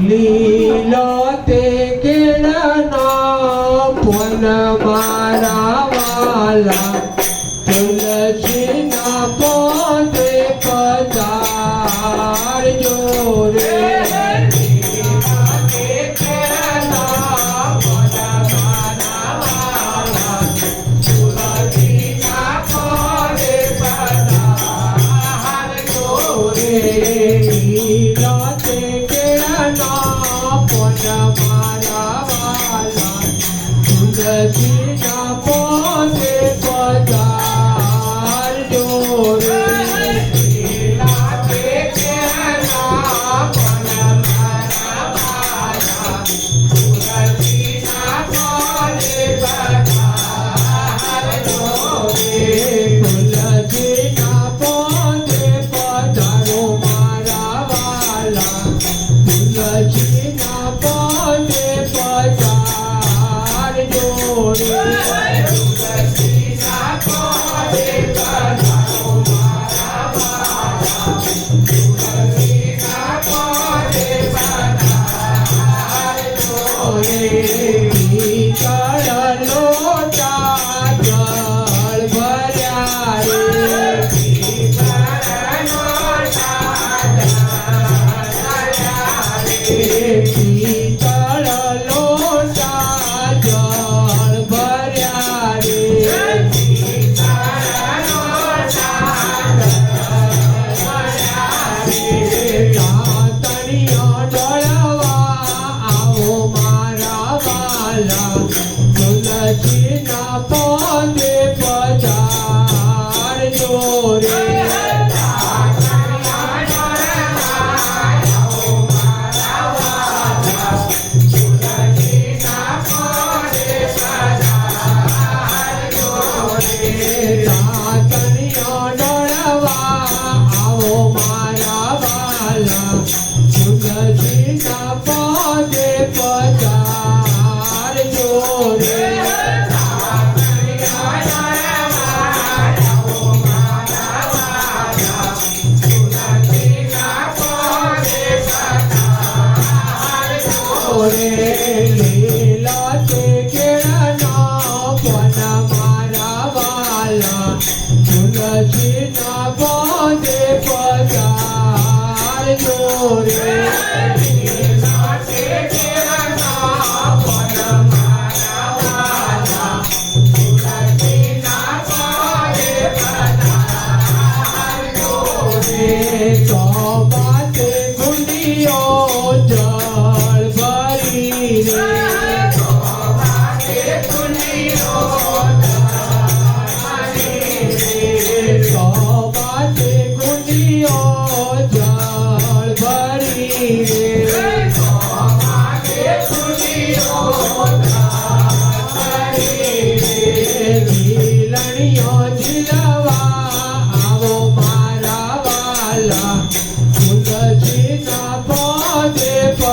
લીલોતે કેળના ફૂલ મારા વાલા તુલસીના પોતે પધારજો રે Pode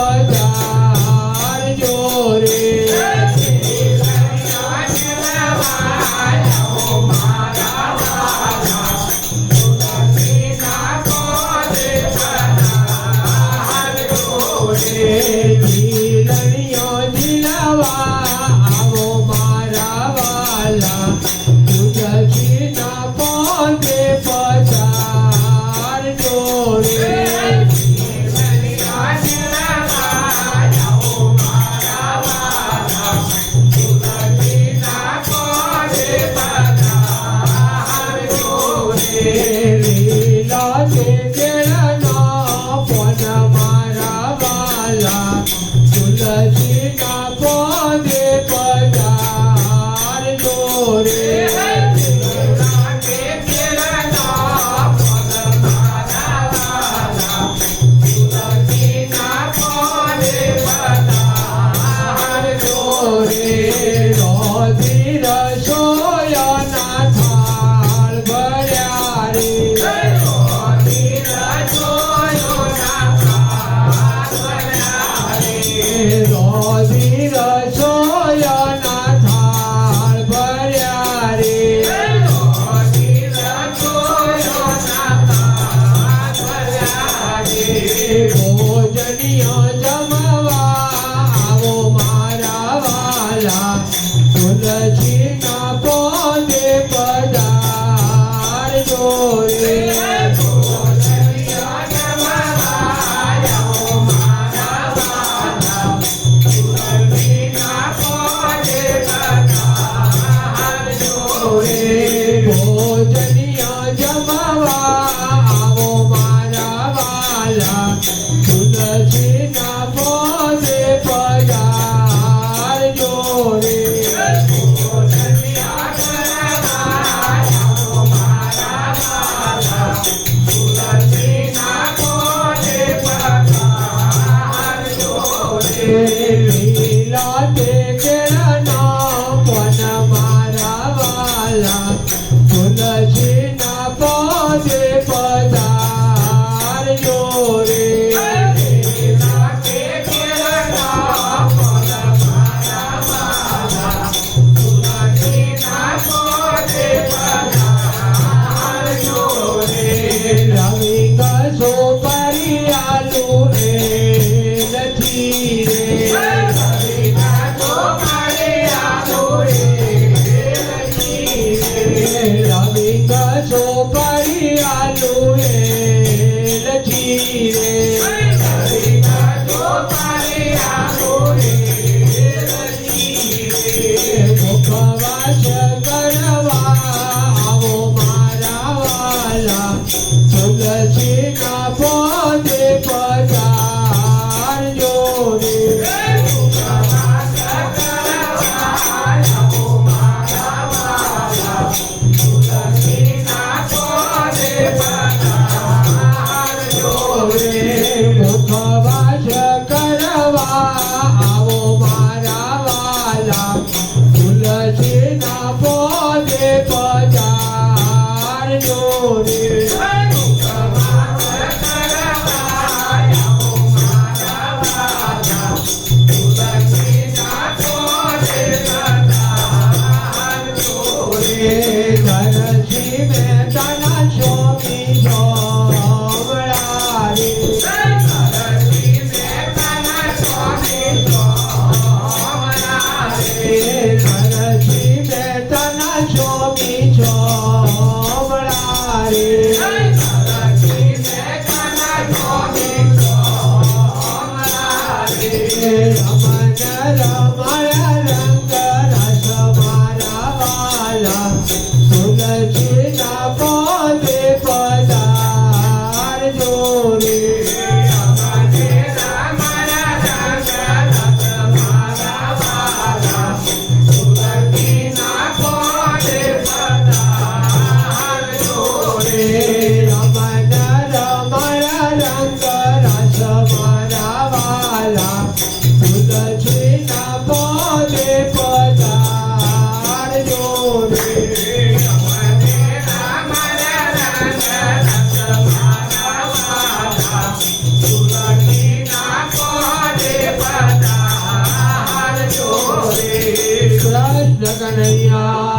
આવો મારા વાલા તુલસીના પોતે પધારજો રે લીલા તે કેળના પન મારા વાલા તુલસીના પોતે પધારજો રે રવિ કસો પરિયાલુ એ નથી રે રવિ કસો પરિયાલુ એ નથી રે મુખવાસ કરવા આવો મારા વાલા તુલસીના પોતે પધારજો રે મુખવાસ કરવા આવો મારા વાલા તુલસીના પોતે પધારજો રે ધનશ્રી મહેતાના સ્વામી જોમળા રે ધનશ્રી મહેતાના સ્વામી જોમળા રે રમણ રમણ રંગ રસ મારા વાલા તુલસીના પોતે પધારજો રે રમણ રમણ રંગ રસ મારા વાલા તુલસીના પોતે પધારજો રે કૃષ્ણ કનૈયા